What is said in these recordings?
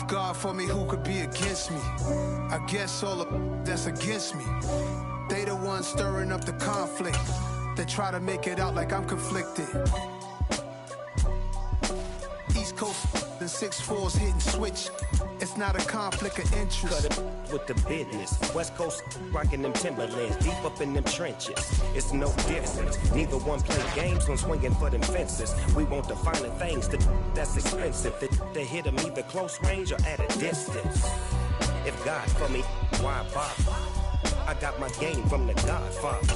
God for me, who could be against me? I guess all the that's against me. They the ones stirring up the conflict. They try to make it out like I'm conflicted. East Coast and 6'4's hitting switch. It's not a conflict of interest. Cut it with the business. West Coast rocking them Timberlands, deep up in them trenches. It's no difference. Neither one play games when swinging for them fences. We want the finer things that's expensive. They hit them either close range or at a distance. If God for me, why bother? I got my game from the Godfather.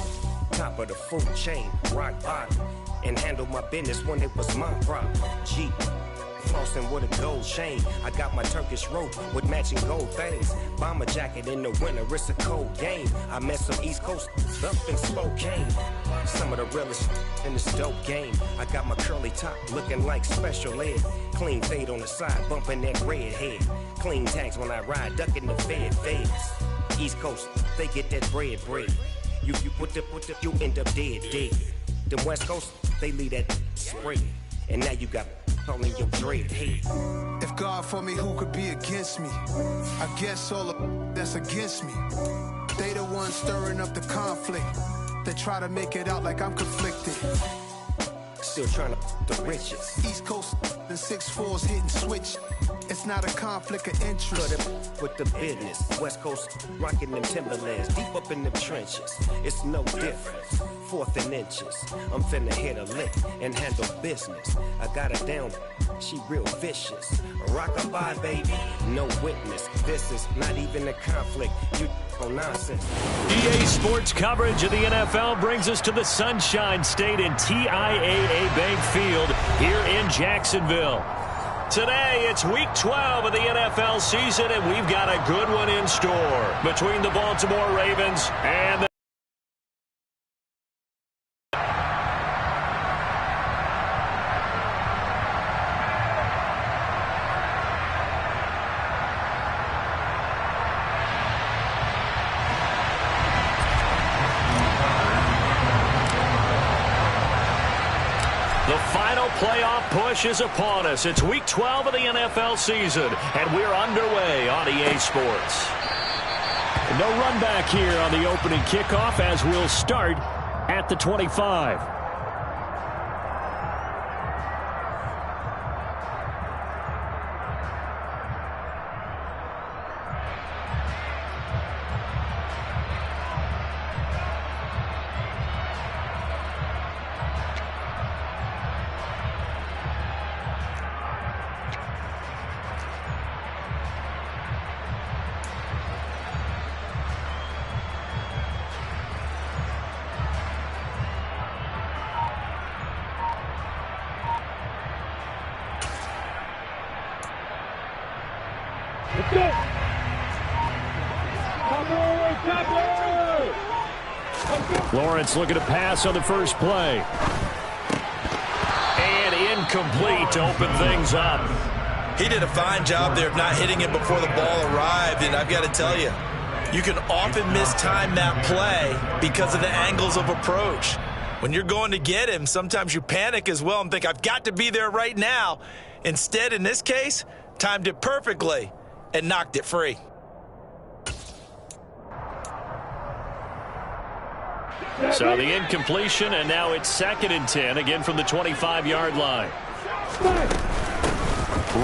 Top of the food chain, rock bottom. And handle my business when it was my problem. G. Flossing with a gold chain. I got my Turkish rope with matching gold things. Bomber jacket in the winter, it's a cold game. I met some East Coast up in Spokane. Some of the realest in this dope game. I got my curly top looking like special ed. Clean fade on the side, bumping that red head. Clean tags when I ride, ducking the feds. East Coast, they get that bread. You end up dead. Them West Coast, they leave that spread. And now you got all in your dread head. If God for me, who could be against me? I guess all the that's against me. They the ones stirring up the conflict. They try to make it out like I'm conflicted. Still trying to the riches. East Coast and 6'4's hitting switch. It's not a conflict of interest. Cut it with the business. West Coast rocking them Timberlands, deep up in them trenches. It's no difference. 4th and inches. I'm finna hit a lick and handle business. I got her down, she real vicious. Rock-a-bye, baby, no witness. This is not even a conflict. You nonsense. EA Sports coverage of the NFL brings us to the Sunshine State in TIAA Bank Field here in Jacksonville. Today, it's Week 12 of the NFL season, and we've got a good one in store between the Baltimore Ravens and the playoff push is upon us. It's Week 12 of the NFL season, and we're underway on EA Sports. No run back here on the opening kickoff as we'll start at the 25. Lawrence looking to pass on the first play. And incomplete to open things up. He did a fine job there of not hitting it before the ball arrived, and I've got to tell you, you can often mistime that play because of the angles of approach. When you're going to get him, sometimes you panic as well and think, I've got to be there right now. Instead, in this case, timed it perfectly and knocked it free. So the incompletion, and now it's 2nd and 10, again from the 25-yard line.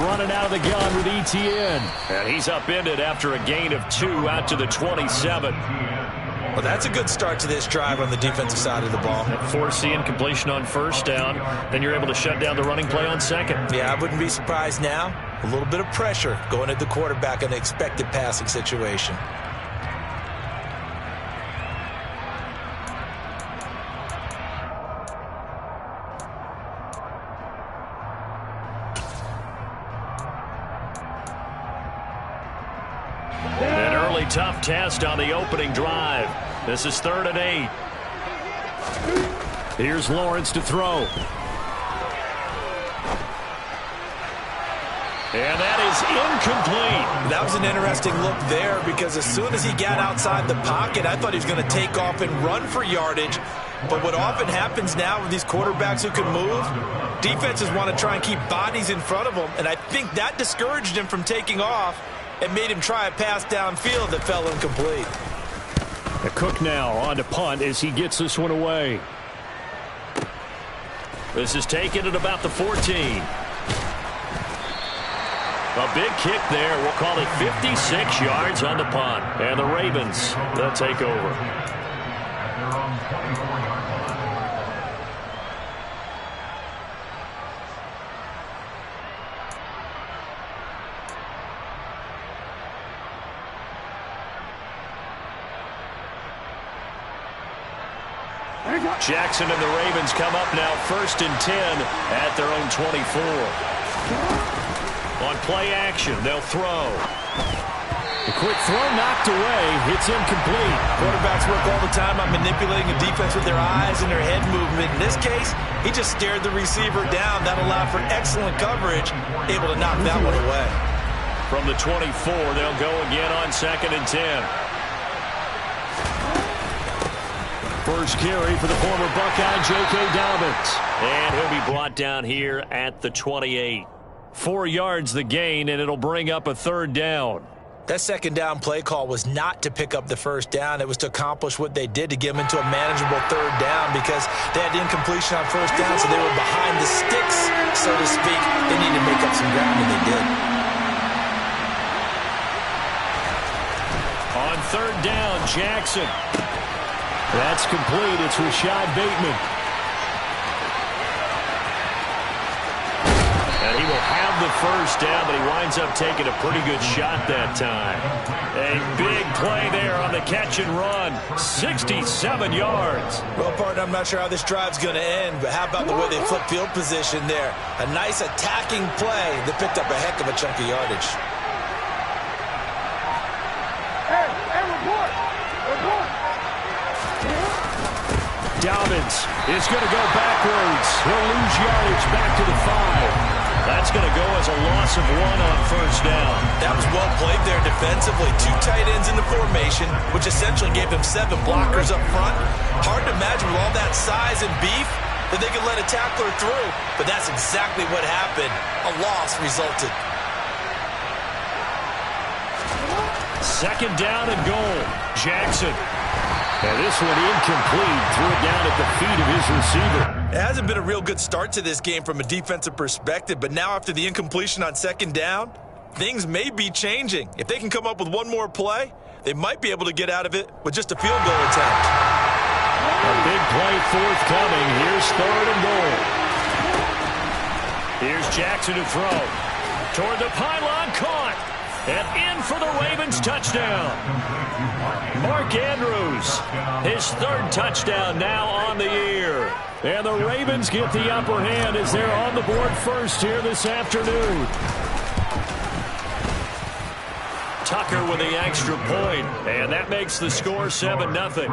Running out of the gun with ETN. And he's upended after a gain of 2 out to the 27. Well, that's a good start to this drive on the defensive side of the ball. Force the incompletion on first down. Then you're able to shut down the running play on second. Yeah, I wouldn't be surprised now. A little bit of pressure going at the quarterback in an expected passing situation. An early tough test on the opening drive. This is 3rd and 8. Here's Lawrence to throw. And that is incomplete. That was an interesting look there because as soon as he got outside the pocket, I thought he was going to take off and run for yardage. But what often happens now with these quarterbacks who can move, Defenses want to try and keep bodies in front of them, and I think that discouraged him from taking off and made him try a pass downfield that fell incomplete. The Cook now on to punt as he gets this one away. This is taken at about the 14. A big kick there. We'll call it 56 yards on the punt. And the Ravens, they'll take over. Jackson and the Ravens come up now 1st and 10 at their own 24. On play action, they'll throw. The quick throw knocked away. It's incomplete. Quarterbacks work all the time on manipulating a defense with their eyes and their head movement. In this case, he just stared the receiver down. That allowed for excellent coverage, able to knock that one away. From the 24, they'll go again on 2nd and 10. First carry for the former Buckeye, J.K. Dobbins. And he'll be brought down here at the 28. 4 yards the gain, and it'll bring up a 3rd down. That 2nd down play call was not to pick up the 1st down. It was to accomplish what they did to get them into a manageable 3rd down because they had incompletion on 1st down, so they were behind the sticks, so to speak. They needed to make up some ground, and they did. On 3rd down, Jackson. That's complete. It's Rashad Bateman. And he will have the 1st down, but he winds up taking a pretty good shot that time. A big play there on the catch and run. 67 yards. Well, partner, I'm not sure how this drive's going to end, but how about the way they flip field position there? A nice attacking play that picked up a heck of a chunk of yardage. Dobbins is going to go backwards. He'll lose yardage back to the 5. That's going to go as a loss of 1 on 1st down. That was well played there defensively. 2 tight ends in the formation, which essentially gave him 7 blockers up front. Hard to imagine with all that size and beef that they could let a tackler through, but that's exactly what happened. A loss resulted. 2nd down and goal. Jackson. And this one incomplete. Threw it down at the feet of his receiver. It hasn't been a real good start to this game from a defensive perspective, but now after the incompletion on 2nd down, things may be changing. If they can come up with one more play, they might be able to get out of it with just a field goal attempt. A big play forthcoming. Here's 3rd and goal. Here's Jackson to throw. Toward the pylon, caught. And in for the Ravens touchdown. Mark Andrews, his 3rd touchdown now on the year. And the Ravens get the upper hand as they're on the board first here this afternoon. Tucker with the extra point, and that makes the score 7-0.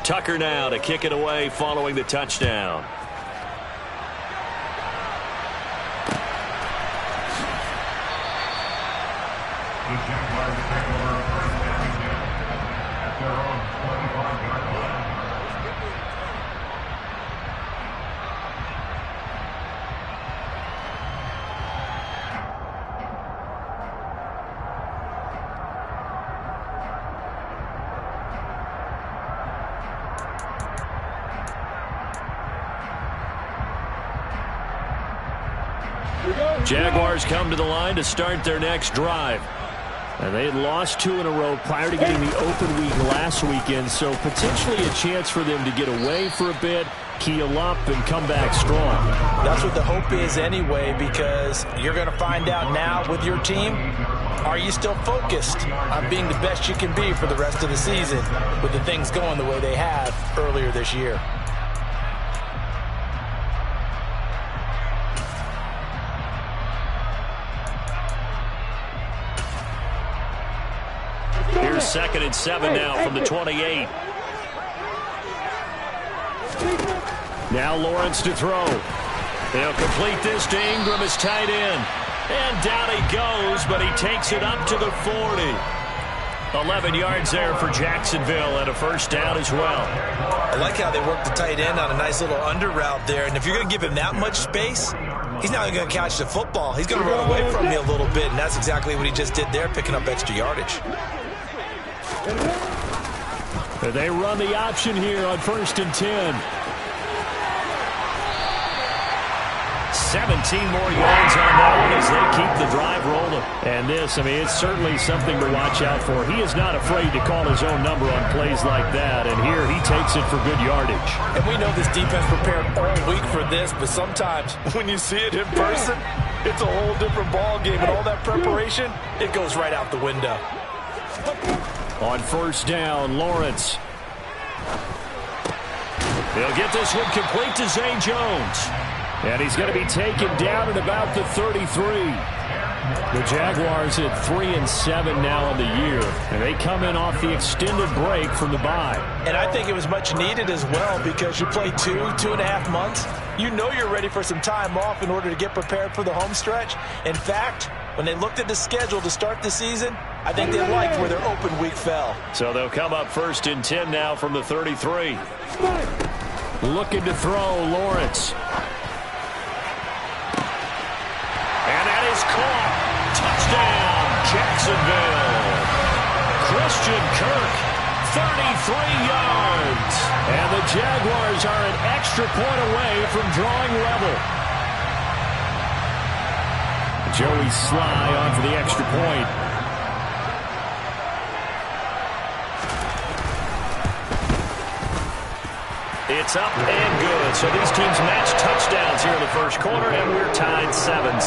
Tucker now to kick it away following the touchdown. Jaguars come to the line to start their next drive. And they had lost 2 in a row prior to getting the open week last weekend, so potentially a chance for them to get away for a bit, keel up, and come back strong. That's what the hope is anyway, because you're going to find out now with your team, Are you still focused on being the best you can be for the rest of the season with the things going the way they have earlier this year? Here's 2nd and 7 now from the 28. Now Lawrence to throw. He'll complete this to Ingram as tight end. And down he goes, but he takes it up to the 40. 11 yards there for Jacksonville and a first down as well. I like how they work the tight end on a nice little under route there. And if you're going to give him that much space, he's not going to catch the football. He's going to run away from you a little bit, and that's exactly what he just did there, picking up extra yardage. They run the option here on 1st and 10. 17 more yards on that one as they keep the drive rolling. And this, I mean, it's certainly something to watch out for. He is not afraid to call his own number on plays like that, and here he takes it for good yardage. And we know this defense prepared all week for this, but sometimes when you see it in person, it's a whole different ball game, and all that preparation, it goes right out the window. On 1st down, Lawrence. He'll get this one complete to Zay Jones. And he's going to be taken down at about the 33. The Jaguars at 3-7 now on the year. And they come in off the extended break from the bye. And I think it was much needed as well because you play 2.5 months. You know you're ready for some time off in order to get prepared for the home stretch. In fact, when they looked at the schedule to start the season, I think they liked where their open week fell. So they'll come up 1st and 10 now from the 33. Looking to throw, Lawrence. And that is caught. Touchdown, Jacksonville. Christian Kirk, 33 yards. And the Jaguars are an extra point away from drawing level. Joey Sly on for the extra point. It's up and good. So these teams match touchdowns here in the first quarter, and we're tied 7-7.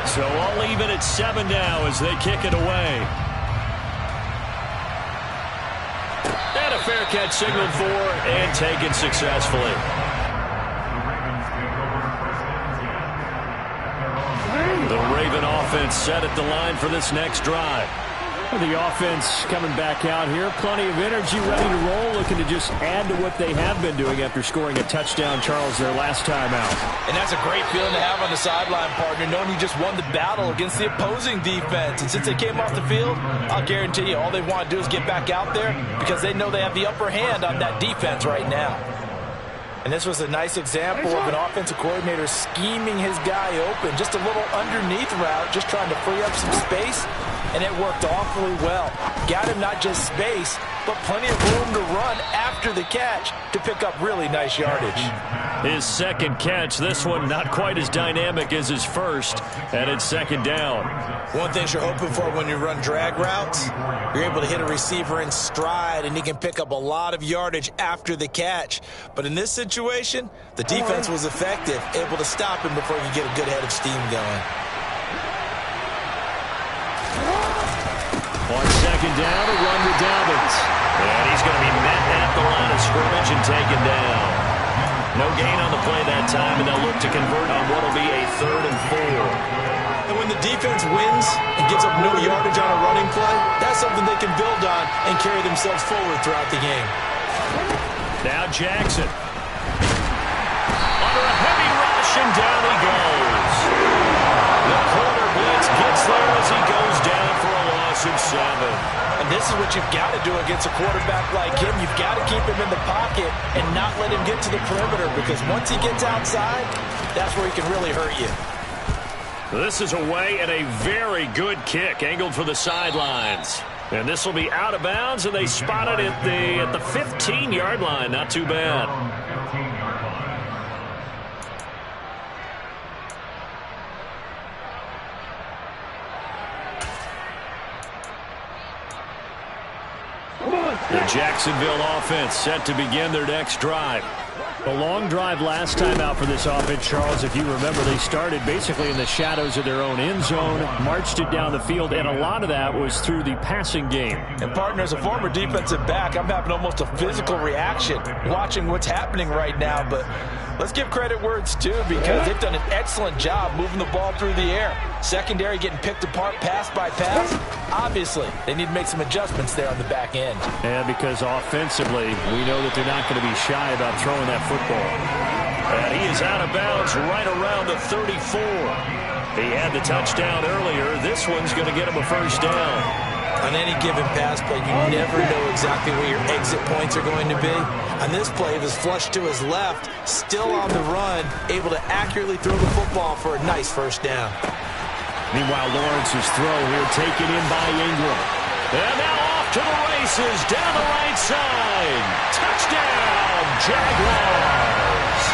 So all even at 7 now as they kick it away. And a fair catch signaled for and taken successfully. The Raven offense set at the line for this next drive. The offense coming back out here. Plenty of energy, ready to roll, looking to just add to what they have been doing after scoring a touchdown, Charles, their last time out. And that's a great feeling to have on the sideline, partner, knowing you just won the battle against the opposing defense. And since they came off the field, I'll guarantee you all they want to do is get back out there because they know they have the upper hand on that defense right now. And this was a nice example of an offensive coordinator scheming his guy open. Just a little underneath route, just trying to free up some space, and it worked awfully well. Got him not just space, but plenty of room to run after the catch to pick up really nice yardage. His second catch, this one not quite as dynamic as his first, and it's 2nd down. One thing you're hoping for when you run drag routes, you're able to hit a receiver in stride, and he can pick up a lot of yardage after the catch. But in this situation, the defense was effective, able to stop him before he could get a good head of steam going. On 2nd down, a run to Dobbins. And he's going to be met at the line of scrimmage and taken down. No gain on the play that time, and they'll look to convert on what will be a 3rd and 4. And when the defense wins and gives up no yardage on a running play, that's something they can build on and carry themselves forward throughout the game. Now Jackson. Under a heavy rush, and down he goes. The corner blitz gets there as he goes down for a loss of 7. And this is what you've got to do against a quarterback like him. You've got to keep him in the pocket and not let him get to the perimeter, because once he gets outside, that's where he can really hurt you. This is away and a very good kick angled for the sidelines. And this will be out of bounds, and they spot it at the 15-yard line. Not too bad. The Jacksonville offense set to begin their next drive. A long drive last time out for this offense, Charles. If you remember, they started basically in the shadows of their own end zone, marched it down the field, and a lot of that was through the passing game. And, partner, as a former defensive back, I'm having almost a physical reaction watching what's happening right now. But let's give credit where it's due, because they've done an excellent job moving the ball through the air. Secondary getting picked apart pass by pass. Obviously, they need to make some adjustments there on the back end. And because offensively, we know that they're not going to be shy about throwing that football. And he is out of bounds right around the 34. He had the touchdown earlier. This one's going to get him a first down. On any given pass play, you never know exactly where your exit points are going to be. On this play, he was flushed to his left, still on the run, able to accurately throw the football for a nice first down. Meanwhile, Lawrence's throw here taken in by Ingram. And now off to the races down the right side. Touchdown, Jaguars.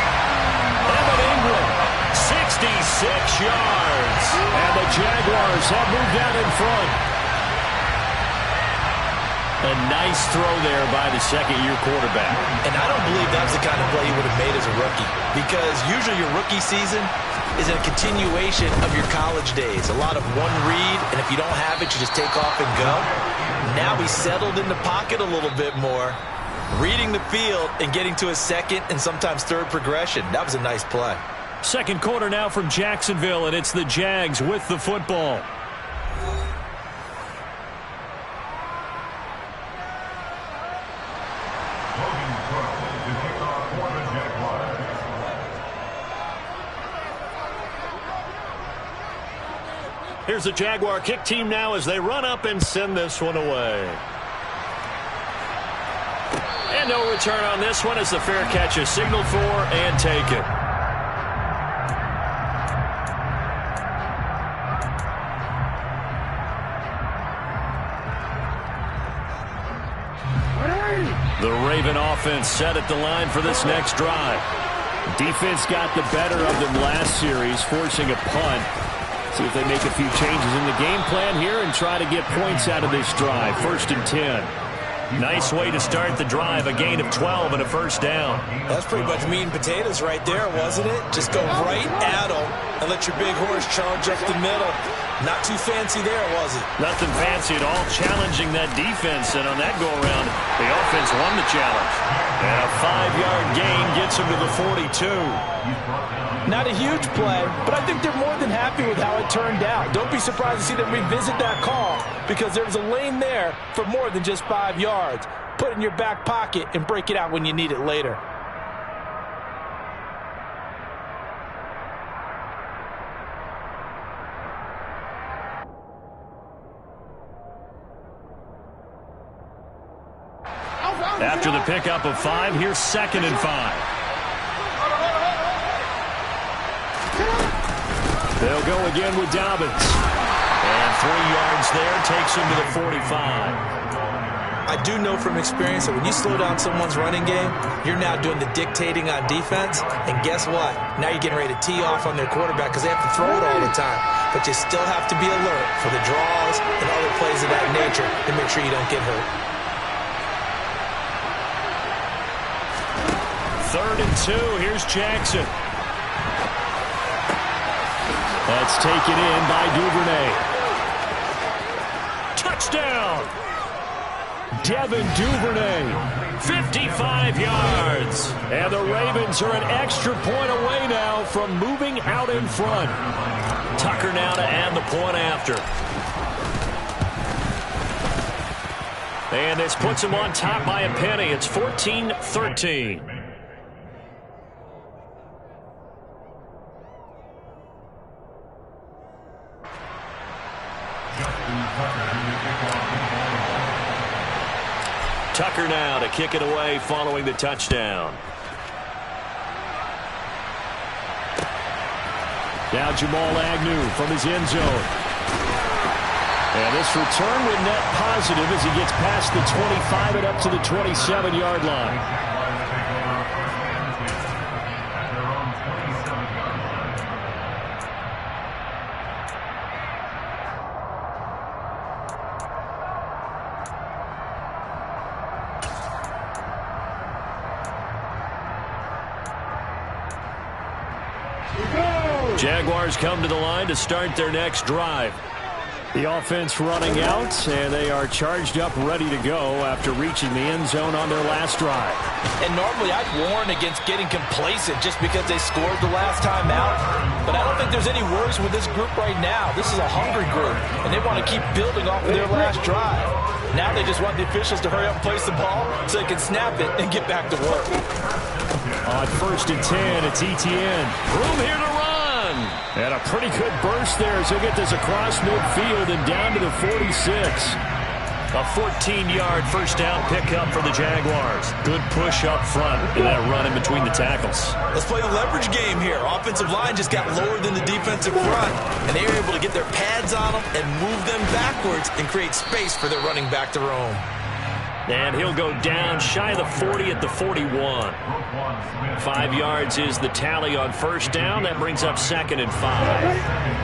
Evan Ingram, 66 yards. And the Jaguars have moved out in front. A nice throw there by the second-year quarterback. And I don't believe that was the kind of play he would have made as a rookie, because usually your rookie season is a continuation of your college days. A lot of one read, and if you don't have it, you just take off and go. Now he's settled in the pocket a little bit more, reading the field and getting to a second and sometimes third progression. That was a nice play. Second quarter now from Jacksonville, and it's the Jags with the football. Here's the Jaguar kick team now as they run up and send this one away. And no return on this one as the fair catch is signaled for and taken. The Raven offense set at the line for this next drive. Defense got the better of them last series, forcing a punt. See if they make a few changes in the game plan here and try to get points out of this drive. 1st and 10. Nice way to start the drive. A gain of 12 and a first down. That's pretty much meat and potatoes right there, wasn't it? Just go right at them and let your big horse charge up the middle. Not too fancy there, was it? Nothing fancy at all, challenging that defense. And on that go-around, the offense won the challenge. And a 5-yard gain gets him to the 42. Not a huge play, but I think they're more than happy with how it turned out. Don't be surprised to see them revisit that call, because there's a lane there for more than just 5 yards. Put it in your back pocket and break it out when you need it later. After the pickup of 5, here's 2nd and 5. They'll go again with Dobbins. And 3 yards there takes him to the 45. I do know from experience that when you slow down someone's running game, you're now doing the dictating on defense. And guess what? Now you're getting ready to tee off on their quarterback because they have to throw it all the time. But you still have to be alert for the draws and other plays of that nature to make sure you don't get hurt. 3rd and 2. Here's Jackson. That's taken in by Duvernay. Touchdown! Devin Duvernay, 55 yards. And the Ravens are an extra point away now from moving out in front. Tucker now to add the point after. And this puts him on top by a penny. It's 14-13. Tucker now to kick it away following the touchdown. Now Jamal Agnew from his end zone. And this return will net positive as he gets past the 25 and up to the 27-yard line. Jaguars come to the line to start their next drive. The offense running out, and they are charged up, ready to go after reaching the end zone on their last drive. And normally I'd warn against getting complacent just because they scored the last time out. But I don't think there's any worries with this group right now. This is a hungry group, and they want to keep building off of their last drive. Now they just want the officials to hurry up and place the ball so they can snap it and get back to work. On 1st and 10, it's ETN. Room here to run. And a pretty good burst there as he'll get this across midfield and down to the 46. A 14-yard first down pickup for the Jaguars. Good push up front and that run in between the tackles. Let's play the leverage game here. Offensive line just got lower than the defensive front, and they were able to get their pads on them and move them backwards and create space for their running back to roam. And he'll go down shy of the 40 at the 41. 5 yards is the tally on first down. That brings up 2nd and 5.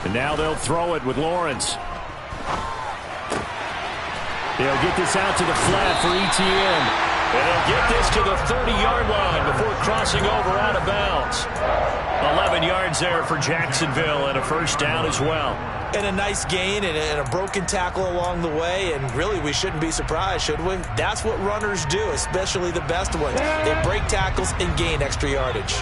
And now they'll throw it with Lawrence. They'll get this out to the flat for ETN. And they'll get this to the 30-yard line before crossing over out of bounds. 11 yards there for Jacksonville and a first down as well. And a nice gain and a broken tackle along the way, and really we shouldn't be surprised, should we? That's what runners do, especially the best ones. They break tackles and gain extra yardage.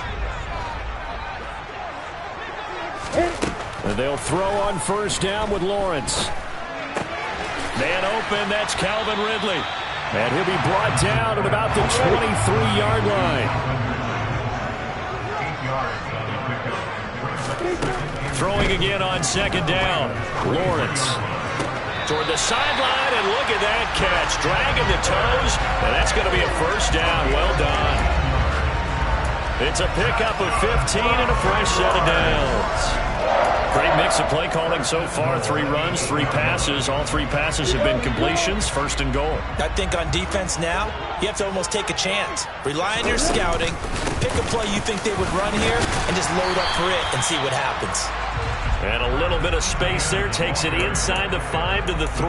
And they'll throw on first down with Lawrence. Man open, that's Calvin Ridley. And he'll be brought down at about the 23-yard line. Throwing again on 2nd down. Lawrence toward the sideline, and look at that catch. Dragging the toes, and that's going to be a first down. Well done. It's a pickup of 15 and a fresh set of downs. Great mix of play calling so far. 3 runs, 3 passes. All 3 passes have been completions. 1st and goal. I think on defense now, you have to almost take a chance. Rely on your scouting. Pick a play you think they would run here and just load up for it and see what happens. And a little bit of space there. Takes it inside the 5 to the 3.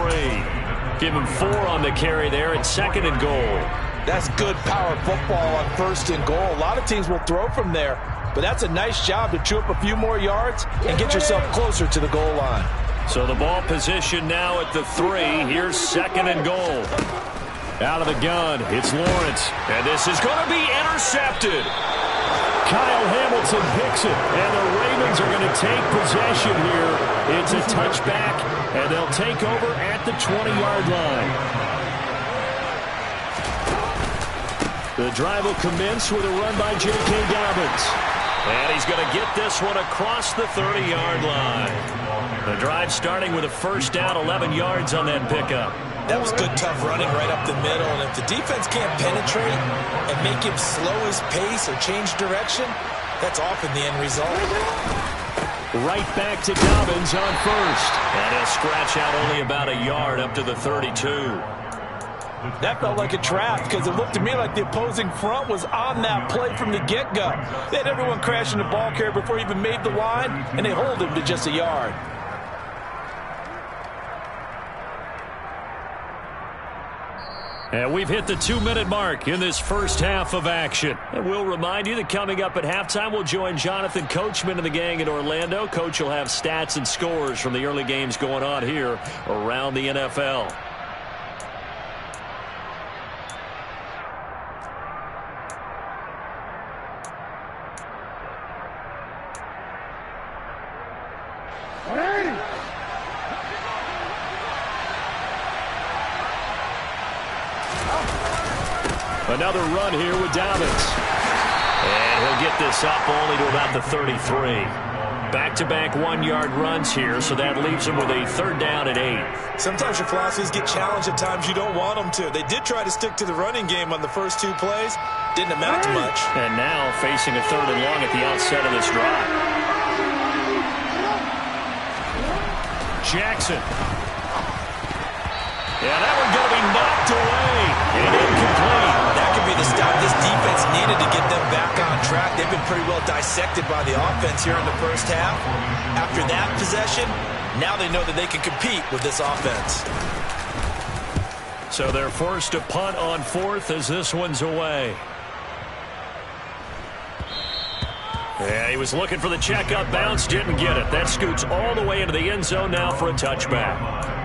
Give him 4 on the carry there at 2nd and goal. That's good power football on 1st and goal. A lot of teams will throw from there. But that's a nice job to chew up a few more yards and get yourself closer to the goal line. So the ball position now at the 3. Here's 2nd and goal. Out of the gun, it's Lawrence. And this is going to be intercepted. Kyle Hamilton picks it. And the Ravens are going to take possession here. It's a touchback, and they'll take over at the 20-yard line. The drive will commence with a run by J.K. Dobbins. And he's going to get this one across the 30-yard line. The drive starting with a first down, 11 yards on that pickup. That was good, tough running right up the middle. And if the defense can't penetrate and make him slow his pace or change direction, that's often the end result. Right back to Dobbins on first. And he'll scratch out only about a yard up to the 32. That felt like a trap because it looked to me like the opposing front was on that play from the get-go. They had everyone crashing the ball carrier before he even made the line, and they hold him to just a yard. And we've hit the 2-minute mark in this first half of action. And we'll remind you that coming up at halftime, we'll join Jonathan Coachman and the gang in Orlando. Coach will have stats and scores from the early games going on here around the NFL. Another run here with Dobbins. And he'll get this up only to about the 33. Back-to-back 1-yard runs here, so that leaves him with a 3rd down and 8. Sometimes your philosophies get challenged at times you don't want them to. They did try to stick to the running game on the first 2 plays. Didn't amount to much. And now facing a 3rd and long at the outset of this drive. Jackson. Yeah, that one's going to be knocked away and incomplete. That could be the stop this defense that's needed to get them back on track. They've been pretty well dissected by the offense here in the first half. After that possession, now they know that they can compete with this offense. So they're forced to punt on fourth as this one's away. Yeah, he was looking for the checkup bounce, didn't get it. That scoots all the way into the end zone now for a touchback.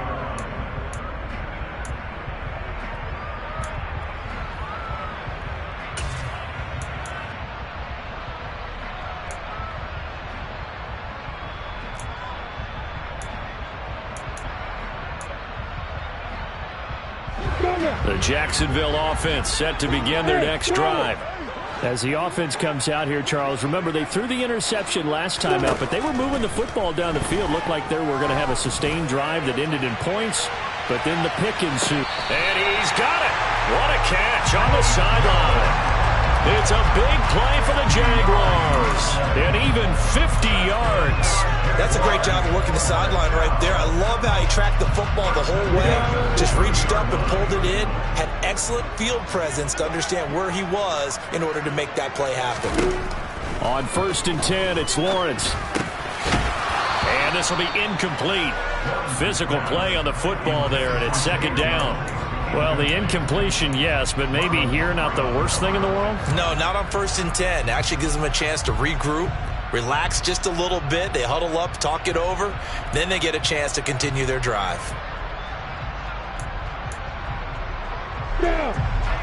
The Jacksonville offense set to begin their next drive. As the offense comes out here, Charles, remember they threw the interception last time out, but they were moving the football down the field. Looked like they were going to have a sustained drive that ended in points, but then the pick ensued. And he's got it. What a catch on the sideline. It's a big play for the Jaguars. And even 50 yards. That's a great job of working the sideline right there. I love how he tracked the football the whole way. Just reached up and pulled it in. Had excellent field presence to understand where he was in order to make that play happen. On 1st and 10, it's Lawrence. And this will be incomplete. Physical play on the football there, and it's 2nd down. Well, the incompletion, yes, but maybe here not the worst thing in the world? No, not on 1st and 10. Actually gives them a chance to regroup, relax just a little bit. They huddle up, talk it over. Then they get a chance to continue their drive.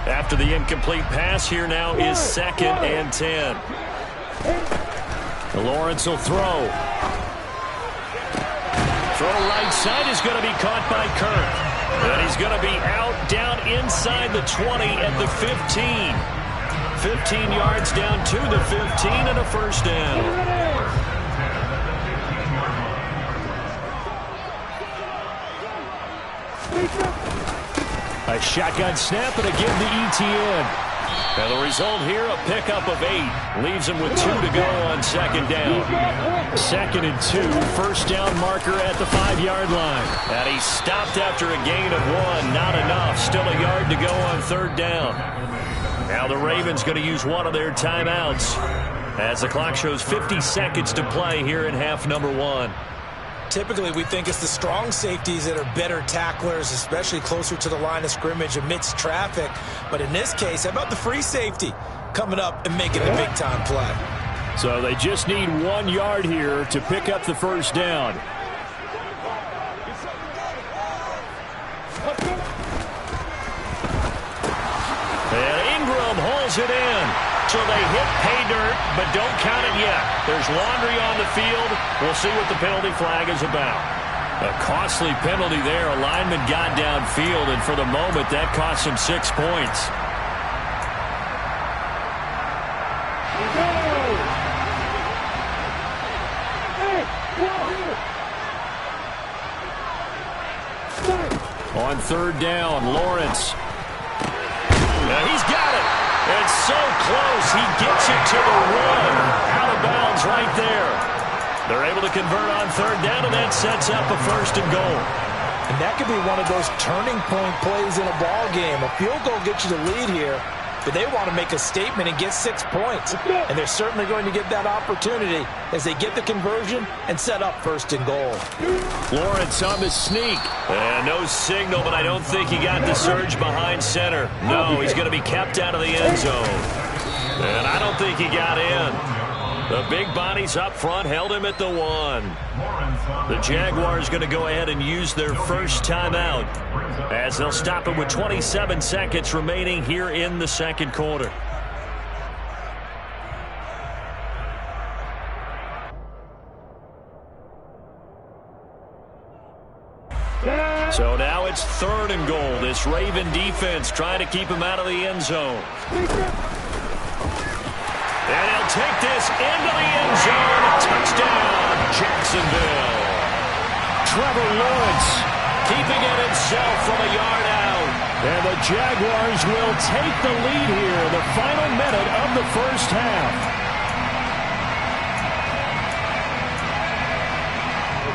After the incomplete pass, here now is 2nd and 10. Lawrence will throw. Throw right side is going to be caught by Kirk. And he's going to be out down inside the 20 at the 15. 15 yards down to the 15 and a 1st down. A shotgun snap and again to ETN. And the result here, a pickup of 8. Leaves him with 2 to go on 2nd down. 2nd and 2, 1st down marker at the 5-yard line. And he stopped after a gain of 1. Not enough. Still a yard to go on 3rd down. Now the Ravens going to use one of their timeouts as the clock shows 50 seconds to play here in half number 1. Typically, we think it's the strong safeties that are better tacklers, especially closer to the line of scrimmage amidst traffic. But in this case, how about the free safety coming up and making the big-time play? So they just need 1 yard here to pick up the 1st down. And Ingram holds it in. So they hit pay dirt, but don't count it yet. There's laundry on the field. We'll see what the penalty flag is about. A costly penalty there. A lineman got downfield, and for the moment, that cost him 6 points. On 3rd down, Lawrence. He's got it. It's so close. He gets it to the rim. Out of bounds right there. They're able to convert on 3rd down, and that sets up a 1st and goal. And that could be one of those turning point plays in a ball game. A field goal gets you the lead here, but they want to make a statement and get 6 points. And they're certainly going to get that opportunity as they get the conversion and set up 1st and goal. Lawrence on the sneak. And no signal, but I don't think he got the surge behind center. No, he's going to be kept out of the end zone. And I don't think he got in. The big bodies up front held him at the 1. The Jaguars going to go ahead and use their first timeout as they'll stop it with 27 seconds remaining here in the 2nd quarter. So now it's 3rd and goal. This Raven defense trying to keep him out of the end zone. And he'll take this into the end zone. Touchdown, Jacksonville. Trevor Lawrence keeping it himself from a yard out. And the Jaguars will take the lead here in the final minute of the 1st half.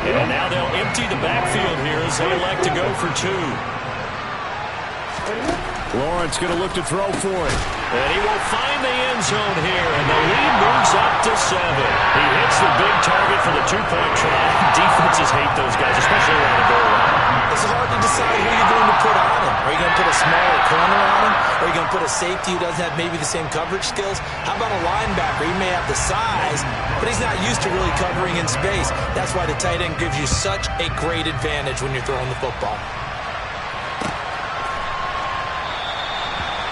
And now they'll empty the backfield here as they elect to go for 2. Lawrence going to look to throw for it. And he will find the end zone here, and the lead moves up to 7. He hits the big target for the two-point try. Defenses hate those guys, especially around the goal line. It's hard to decide who you're going to put on him. Are you going to put a smaller corner on him? Or are you going to put a safety who doesn't have maybe the same coverage skills? How about a linebacker? He may have the size, but he's not used to really covering in space. That's why the tight end gives you such a great advantage when you're throwing the football.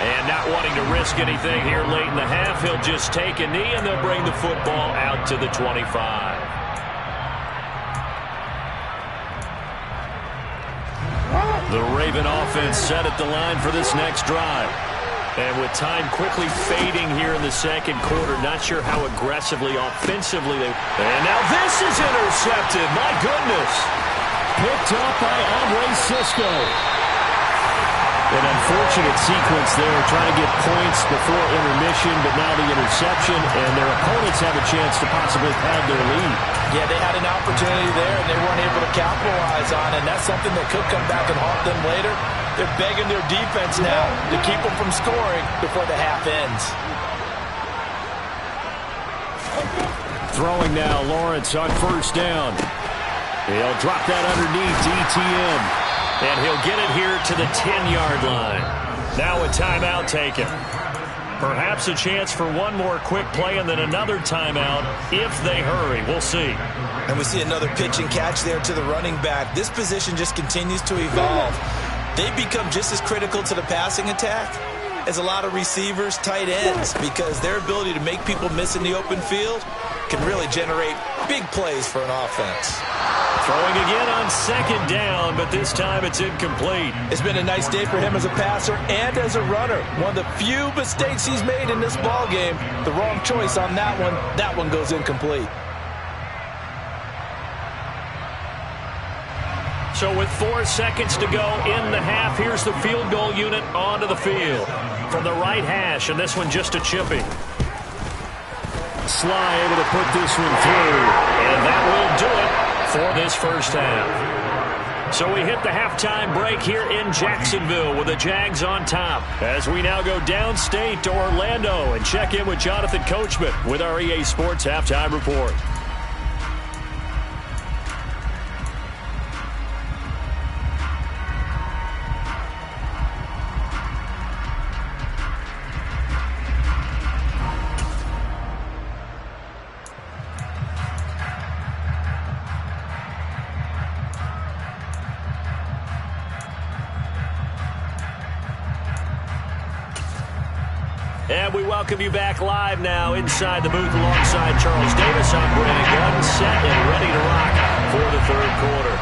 And not wanting to risk anything here late in the half, he'll just take a knee, and they'll bring the football out to the 25. The Raven offense set at the line for this next drive. And with time quickly fading here in the second quarter, not sure how aggressively, offensively they... And now this is intercepted. My goodness. Picked up by Andre Cisco. An unfortunate sequence there, trying to get points before intermission, but now the interception, and their opponents have a chance to possibly pad their lead. Yeah, they had an opportunity there, and they weren't able to capitalize on it, and that's something that could come back and haunt them later. They're begging their defense now to keep them from scoring before the half ends. Throwing now, Lawrence on first down. He'll drop that underneath to ETN. And he'll get it here to the 10-yard line. Now a timeout taken. Perhaps a chance for one more quick play and then another timeout if they hurry. We'll see. And we see another pitch and catch there to the running back. This position just continues to evolve. They become just as critical to the passing attack as a lot of receivers, tight ends, because their ability to make people miss in the open field can really generate big plays for an offense. Throwing again on second down, but this time it's incomplete. It's been a nice day for him as a passer and as a runner. One of the few mistakes he's made in this ball game. The wrong choice on that one. That one goes incomplete. So with 4 seconds to go in the half, here's the field goal unit onto the field. From the right hash, and this one just a chipping. Sly able to put this one through, and that will do it for this first half. So we hit the halftime break here in Jacksonville with the Jags on top. As we now go downstate to Orlando and check in with Jonathan Coachman with our EA Sports Halftime Report. And we welcome you back live now inside the booth alongside Charles Davis. I'm Brandon Gunn, set and ready to rock for the third quarter.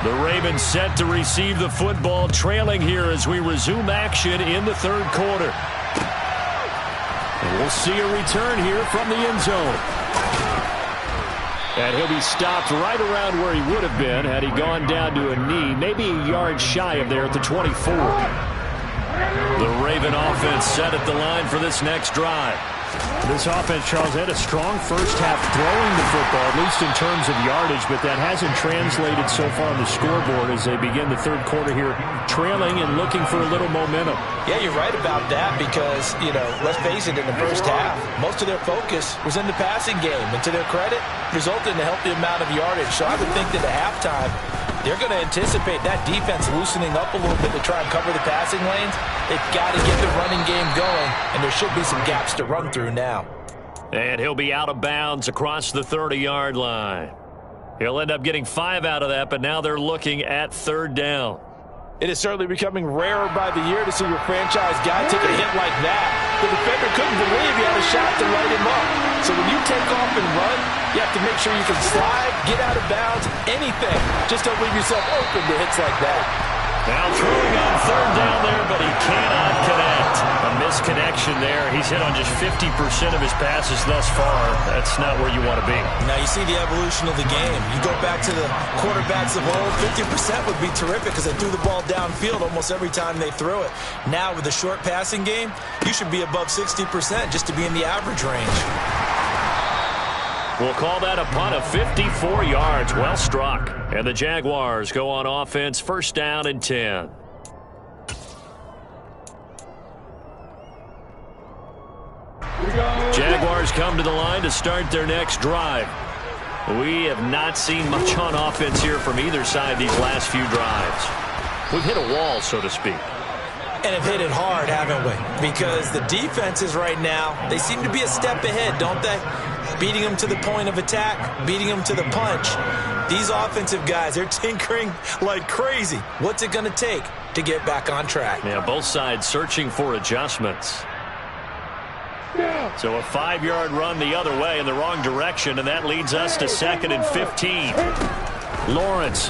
The Ravens set to receive the football, trailing here as we resume action in the third quarter. And we'll see a return here from the end zone. And he'll be stopped right around where he would have been had he gone down to a knee, maybe a yard shy of there at the 24. The Raven offense set at the line for this next drive. This offense, Charles, had a strong first half throwing the football, at least in terms of yardage, but that hasn't translated so far on the scoreboard as they begin the third quarter here, trailing and looking for a little momentum. Yeah, you're right about that because, let's face it, in the first half, most of their focus was in the passing game. And to their credit, resulted in a healthy amount of yardage. So I would think that at halftime, they're going to anticipate that defense loosening up a little bit to try and cover the passing lanes. They've got to get the running game going, and there should be some gaps to run through now. And he'll be out of bounds across the 30-yard line. He'll end up getting 5 out of that, but now they're looking at third down. It is certainly becoming rarer by the year to see your franchise guy take a hit like that. The defender couldn't believe he had a shot to light him up. So when you take off and run, you have to make sure you can slide, get out of bounds, anything. Just don't leave yourself open to hits like that. Now throwing on third down there, but he cannot connect. A misconnection there. He's hit on just 50% of his passes thus far. That's not where you want to be. Now you see the evolution of the game. You go back to the quarterbacks of old, 50% would be terrific because they threw the ball downfield almost every time they threw it. Now with the short passing game, you should be above 60% just to be in the average range. We'll call that a punt of 54 yards. Well struck. And the Jaguars go on offense, first down and 10. come to the line to start their next drive. We have not seen much on offense here from either side these last few drives. We've hit a wall, so to speak. And have hit it hard, haven't we? Because the defenses right now, they seem to be a step ahead, don't they? Beating them to the point of attack, beating them to the punch. These offensive guys, they're tinkering like crazy. What's it going to take to get back on track? Yeah, both sides searching for adjustments. So a 5-yard run the other way in the wrong direction, and that leads us to 2nd and 15. Lawrence.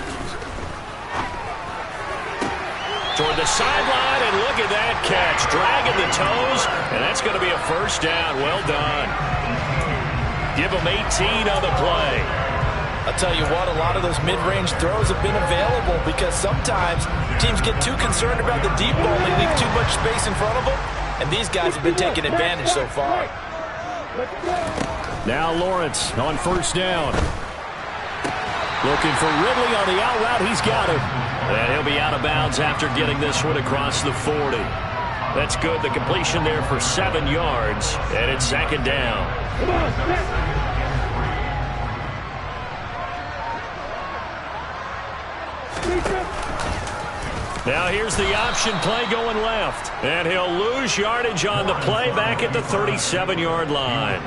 Toward the sideline, and look at that catch. Dragging the toes, and that's going to be a first down. Well done. Give them 18 on the play. I'll tell you what, a lot of those mid-range throws have been available because sometimes teams get too concerned about the deep ball. They leave too much space in front of them, and these guys have been taking advantage so far. Now Lawrence on first down. Looking for Ridley on the out route. He's got him. And he'll be out of bounds after getting this one across the 40. That's good. The completion there for 7 yards, and it's 2nd down. Now here's the option play going left. And he'll lose yardage on the play back at the 37-yard line.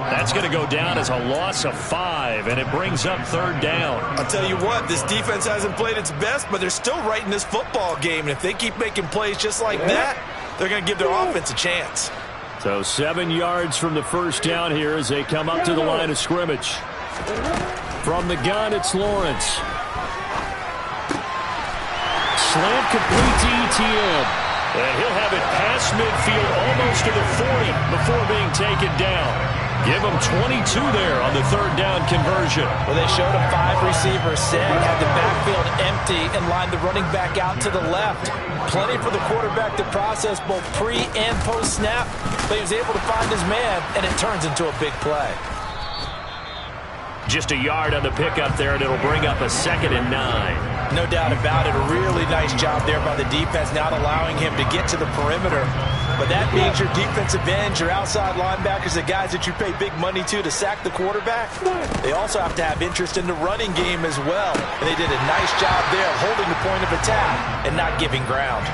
That's going to go down as a loss of 5, and it brings up 3rd down. I'll tell you what, this defense hasn't played its best, but they're still right in this football game. And if they keep making plays just like that, they're going to give their offense a chance. So 7 yards from the first down here as they come up to the line of scrimmage. From the gun, it's Lawrence. Slant complete to ETN. And he'll have it past midfield almost to the 40 before being taken down. Give him 22 there on the 3rd down conversion. Well, they showed a 5-receiver set, had the backfield empty, and lined the running back out to the left. Plenty for the quarterback to process both pre- and post-snap, but he was able to find his man, and it turns into a big play. Just a yard on the pickup there, and it'll bring up a 2nd and 9. No doubt about it. A really nice job there by the defense, not allowing him to get to the perimeter. But that means your defensive ends, your outside linebackers, the guys that you pay big money to sack the quarterback, they also have to have interest in the running game as well. And they did a nice job there of holding the point of attack and not giving ground.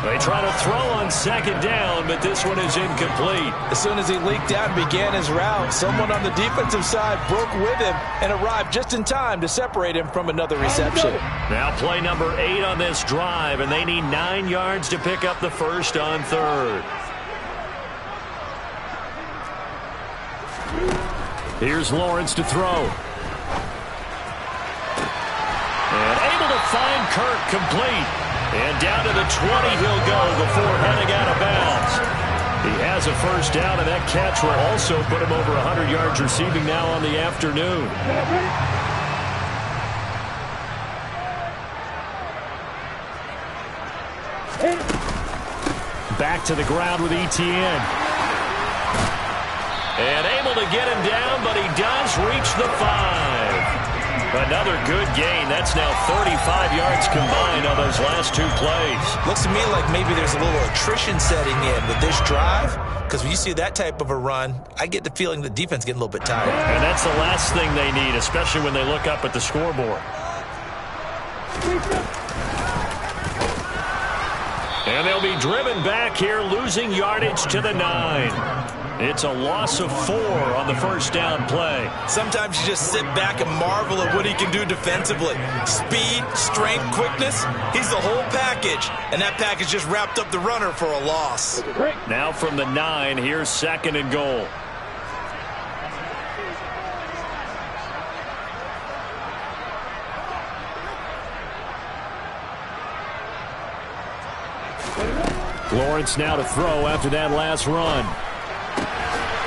They try to throw on 2nd down, but this one is incomplete. As soon as he leaked out and began his route, someone on the defensive side broke with him and arrived just in time to separate him from another reception. Now play number 8 on this drive, and they need 9 yards to pick up the first on 3rd. Here's Lawrence to throw. And able to find Kirk complete. And down to the 20 he'll go before heading out of bounds. He has a first down, and that catch will also put him over 100 yards receiving now on the afternoon. Back to the ground with ETN. And able to get him down, but he does reach the 5. Another good gain. That's now 35 yards combined on those last 2 plays. Looks to me like maybe there's a little attrition setting in with this drive, because when you see that type of a run, I get the feeling the defense getting a little bit tired. And that's the last thing they need, especially when they look up at the scoreboard. And they'll be driven back here, losing yardage to the 9. It's a loss of 4 on the first down play. Sometimes you just sit back and marvel at what he can do defensively. Speed, strength, quickness, he's the whole package. And that package just wrapped up the runner for a loss. Now from the 9, here's 2nd and goal. Lawrence now to throw after that last run.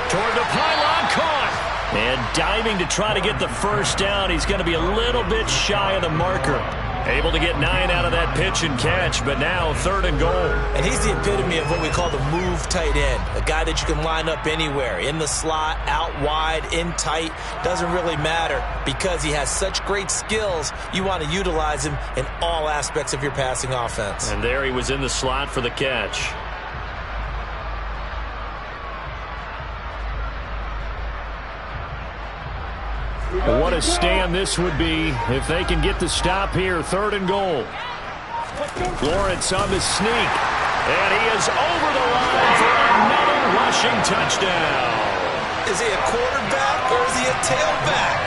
Toward the pylon, caught. And diving to try to get the first down. He's going to be a little bit shy of the marker. Able to get 9 out of that pitch and catch, but now 3rd and goal. And he's the epitome of what we call the move tight end. A guy that you can line up anywhere. In the slot, out wide, in tight. Doesn't really matter because he has such great skills. You want to utilize him in all aspects of your passing offense. And there he was in the slot for the catch. What a stand this would be if they can get the stop here. 3rd and goal. Lawrence on the sneak. And he is over the line for another rushing touchdown. Is he a quarterback or is he a tailback?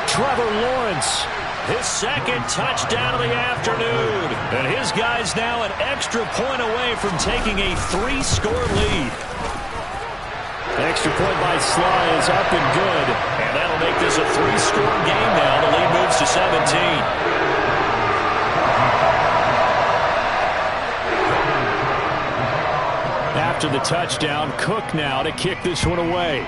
Trevor Lawrence, his 2nd touchdown of the afternoon. And his guy's now an extra point away from taking a 3-score lead. Extra point by Sly is up and good. And that'll make this a 3-score game now. The lead moves to 17. After the touchdown, Cook now to kick this one away.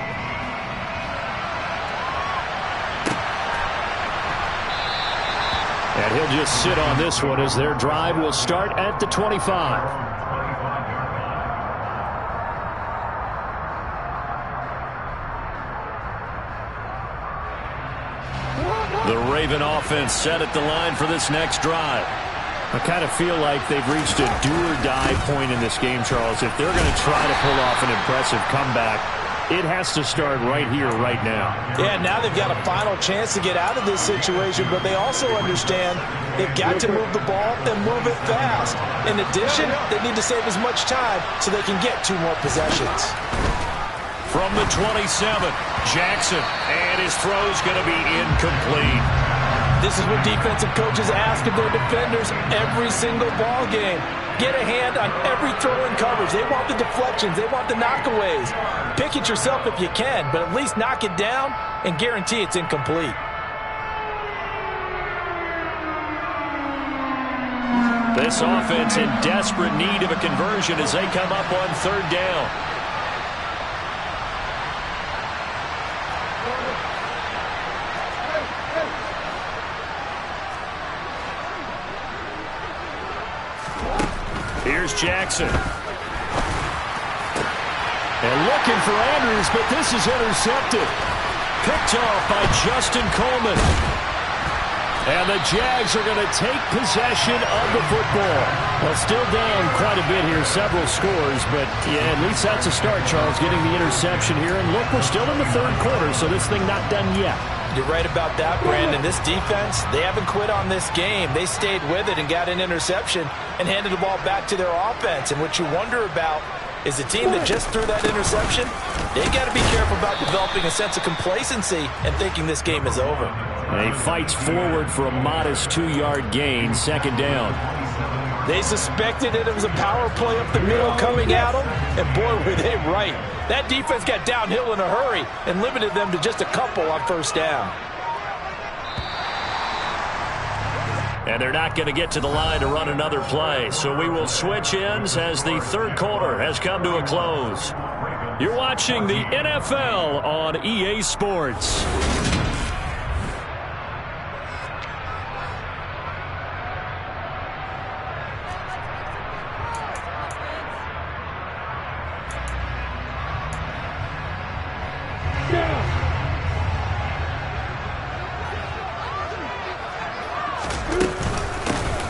And he'll just sit on this one as their drive will start at the 25. The Raven offense set at the line for this next drive. I kind of feel like they've reached a do-or-die point in this game, Charles. If they're going to try to pull off an impressive comeback, it has to start right here, right now. Yeah, now they've got a final chance to get out of this situation, but they also understand they've got to move the ball and move it fast. In addition, they need to save as much time so they can get 2 more possessions. From the 27, Jackson, and his throw's going to be incomplete. This is what defensive coaches ask of their defenders every single ball game. Get a hand on every throw in coverage. They want the deflections. They want the knockaways. Pick it yourself if you can, but at least knock it down and guarantee it's incomplete. This offense in desperate need of a conversion as they come up on 3rd down. Here's Jackson. And looking for Andrews, but this is intercepted. Picked off by Justin Coleman. And the Jags are going to take possession of the football. Well, still down quite a bit here, several scores, but yeah, at least that's a start, Charles, getting the interception here. And look, we're still in the 3rd quarter, so this thing not done yet. You're right about that, Brandon. This defense, they haven't quit on this game. They stayed with it and got an interception and handed the ball back to their offense. And what you wonder about is a team that just threw that interception, they got to be careful about developing a sense of complacency and thinking this game is over. And he fights forward for a modest 2-yard gain, 2nd down. They suspected it was a power play up the middle coming at them, and boy, were they right. That defense got downhill in a hurry and limited them to just a couple on 1st down. And they're not going to get to the line to run another play, so we will switch ends as the 3rd quarter has come to a close. You're watching the NFL on EA Sports.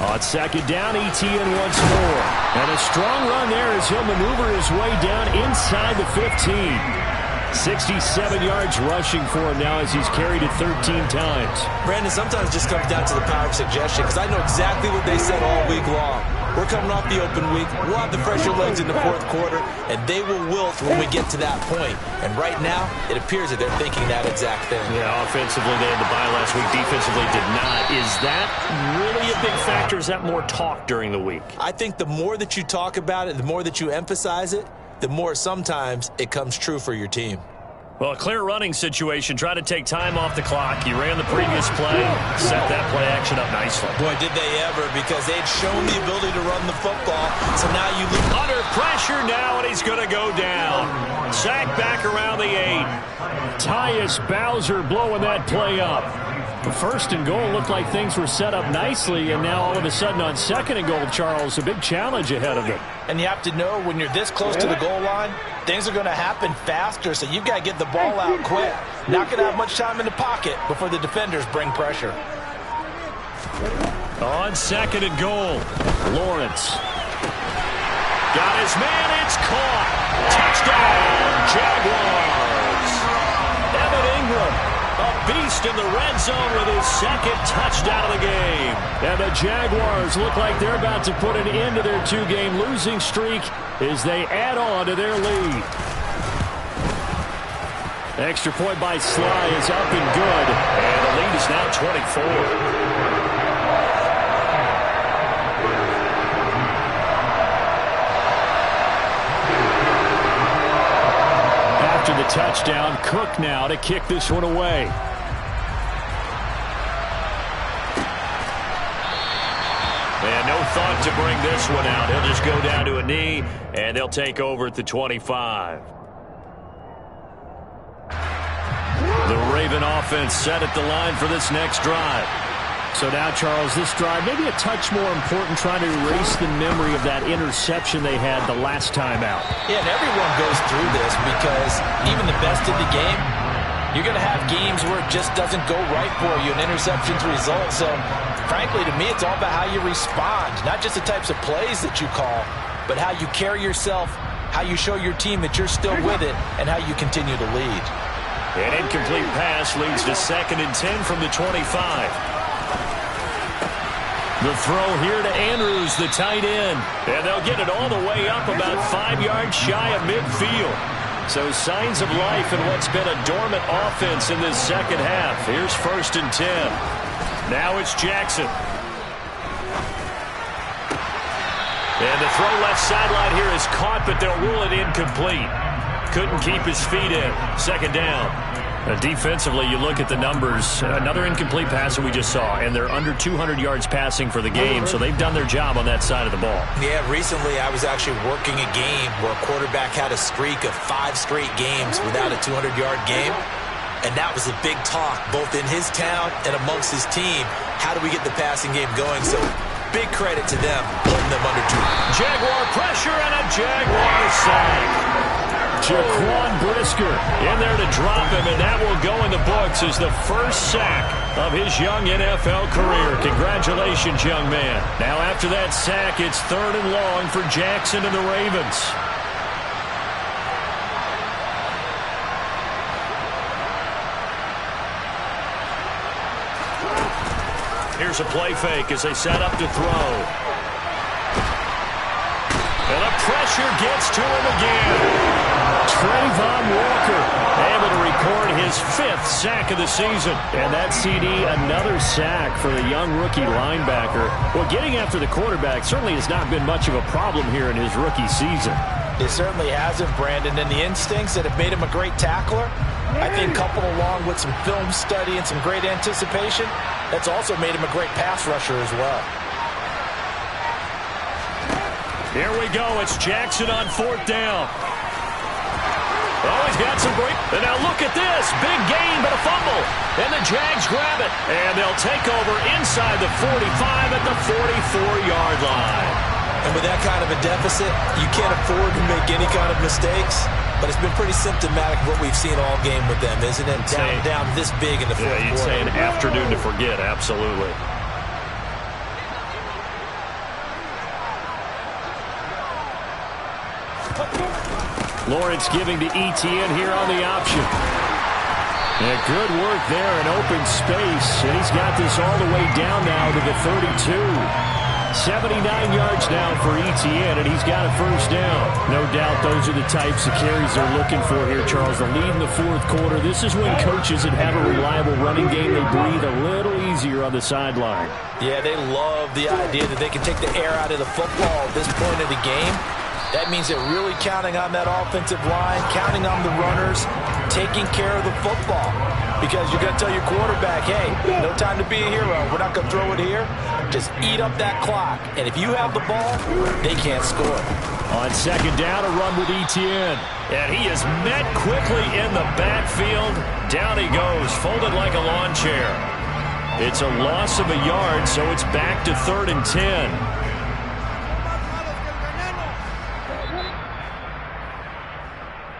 On 2nd down, ETN once more. And a strong run there as he'll maneuver his way down inside the 15. 67 yards rushing for him now as he's carried it 13 times. Brandon, sometimes it just comes down to the power of suggestion because I know exactly what they said all week long. We're coming off the open week. We'll have the fresher legs in the 4th quarter, and they will wilt when we get to that point. And right now, it appears that they're thinking that exact thing. Yeah, offensively, they had the bye last week. Defensively, did not. Is that really a big factor? Is that more talk during the week? I think the more that you talk about it, the more that you emphasize it, the more sometimes it comes true for your team. Well, a clear running situation. Try to take time off the clock. He ran the previous play, set that play action up nicely. Boy, did they ever, because they'd shown the ability to run the football. So now you look under pressure now, and he's going to go down. Sacked back around the 8. Tyus Bowser blowing that play up. The 1st and goal looked like things were set up nicely, and now all of a sudden on 2nd and goal, Charles, a big challenge ahead of them. And you have to know when you're this close to the goal line, things are going to happen faster, so you've got to get the ball out quick. Not going to have much time in the pocket before the defenders bring pressure. On 2nd and goal, Lawrence. Got his man, it's caught. Touchdown, Jaguars. Evan Ingram A beast in the red zone with his second touchdown of the game. And the Jaguars look like they're about to put an end to their two-game losing streak as they add on to their lead. Extra point by Sly is up and good. And the lead is now 24. The touchdown, Cook now to kick this one away. And no thought to bring this one out. He'll just go down to a knee, and they'll take over at the 25. The Raven offense set at the line for this next drive. So now, Charles, this drive maybe a touch more important, trying to erase the memory of that interception they had the last time out. Yeah, and everyone goes through this because even the best in the game, you're going to have games where it just doesn't go right for you, and interceptions result. So, frankly, to me, it's all about how you respond, not just the types of plays that you call, but how you carry yourself, how you show your team that you're still with it, and how you continue to lead. An incomplete pass leads to 2nd and 10 from the 25. The throw here to Andrews, the tight end. And they'll get it all the way up about 5 yards shy of midfield. So signs of life in what's been a dormant offense in this second half. Here's 1st and 10. Now it's Jackson. And the throw left sideline here is caught, but they'll rule it incomplete. Couldn't keep his feet in. 2nd down. Defensively, you look at the numbers. Another incomplete pass that we just saw, and they're under 200 yards passing for the game, so they've done their job on that side of the ball. Yeah, recently I was actually working a game where a quarterback had a streak of 5 straight games without a 200-yard game, and that was a big talk both in his town and amongst his team. How do we get the passing game going? So big credit to them, putting them under 2. Jaguar pressure and a Jaguar sack. Jaquan Brisker in there to drop him, and that will go in the books as the first sack of his young NFL career. Congratulations, young man. Now after that sack, it's 3rd and long for Jackson and the Ravens. Here's a play fake as they set up to throw. And the pressure gets to him again. Trayvon Walker able to record his 5th sack of the season. And that CD, another sack for the young rookie linebacker. Well, getting after the quarterback certainly has not been much of a problem here in his rookie season. It certainly hasn't, Brandon. And the instincts that have made him a great tackler, I think coupled along with some film study and some great anticipation, that's also made him a great pass rusher as well. Here we go. It's Jackson on 4th down. Oh, he's got some great. And now look at this. Big gain, but a fumble. And the Jags grab it. And they'll take over inside the 45 at the 44-yard line. And with that kind of a deficit, you can't afford to make any kind of mistakes. But it's been pretty symptomatic of what we've seen all game with them, isn't it? Down this big in the fourth quarter. You'd say an afternoon to forget, absolutely. Lawrence giving to Etienne here on the option. And good work there in open space. And he's got this all the way down now to the 32. 79 yards now for Etienne, and he's got a first down. No doubt those are the types of carries they're looking for here, Charles. The lead in the fourth quarter. This is when coaches that have a reliable running game, they breathe a little easier on the sideline. Yeah, they love the idea that they can take the air out of the football at this point of the game. That means they're really counting on that offensive line, counting on the runners, taking care of the football. Because you're going to tell your quarterback, hey, no time to be a hero. We're not going to throw it here. Just eat up that clock. And if you have the ball, they can't score. On 2nd down, a run with Etienne. And he is met quickly in the backfield. Down he goes, folded like a lawn chair. It's a loss of a yard, so it's back to 3rd and 10.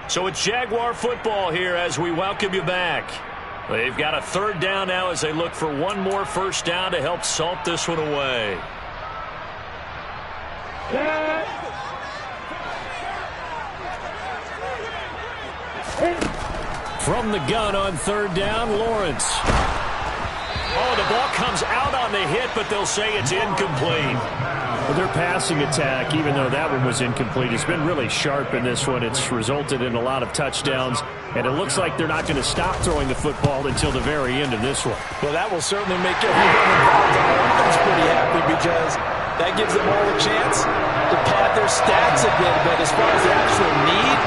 So it's Jaguar football here as we welcome you back. They've got a 3rd down now as they look for one more first down to help salt this one away. From the gun on third down, Lawrence. Oh, the ball comes out on the hit, but they'll say it's incomplete. Well, their passing attack, even though that one was incomplete, has been really sharp in this one. It's resulted in a lot of touchdowns, and it looks like they're not going to stop throwing the football until the very end of this one. Well, that will certainly make everyone involved on offense pretty happy because that gives them all a chance to pad their stats a bit. But as far as the actual need,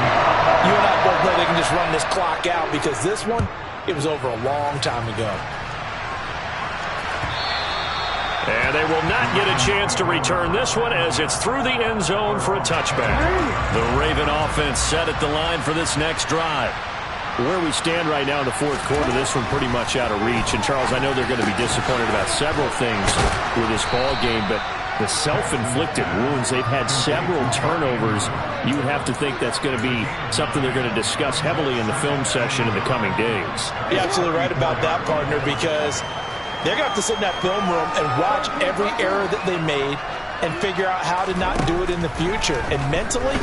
you and I both know they can just run this clock out because this one, it was over a long time ago. And they will not get a chance to return this one as it's through the end zone for a touchback. The Raven offense set at the line for this next drive. Where we stand right now in the fourth quarter, this one pretty much out of reach. And, Charles, I know they're going to be disappointed about several things with this ball game, but the self-inflicted wounds, they've had several turnovers. You would have to think that's going to be something they're going to discuss heavily in the film session in the coming days. You're absolutely right about that, partner, because they're going to have to sit in that film room and watch every error that they made and figure out how to not do it in the future. And mentally,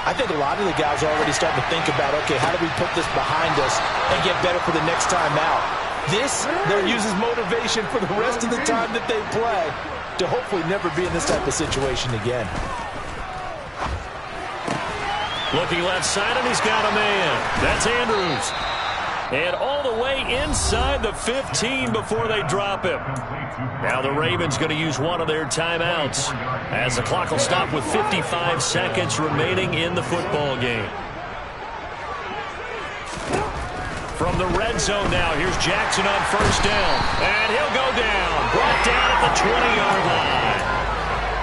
I think a lot of the guys are already starting to think about, okay, how do we put this behind us and get better for the next time out? This, they'll use as motivation for the rest of the time that they play to hopefully never be in this type of situation again. Looking left side, and he's got a man. That's Andrews. And all the way inside the 15 before they drop him. Now the Ravens going to use one of their timeouts as the clock will stop with 55 seconds remaining in the football game. From the red zone now, here's Jackson on first down. And he'll go down. Brought down at the 20-yard line.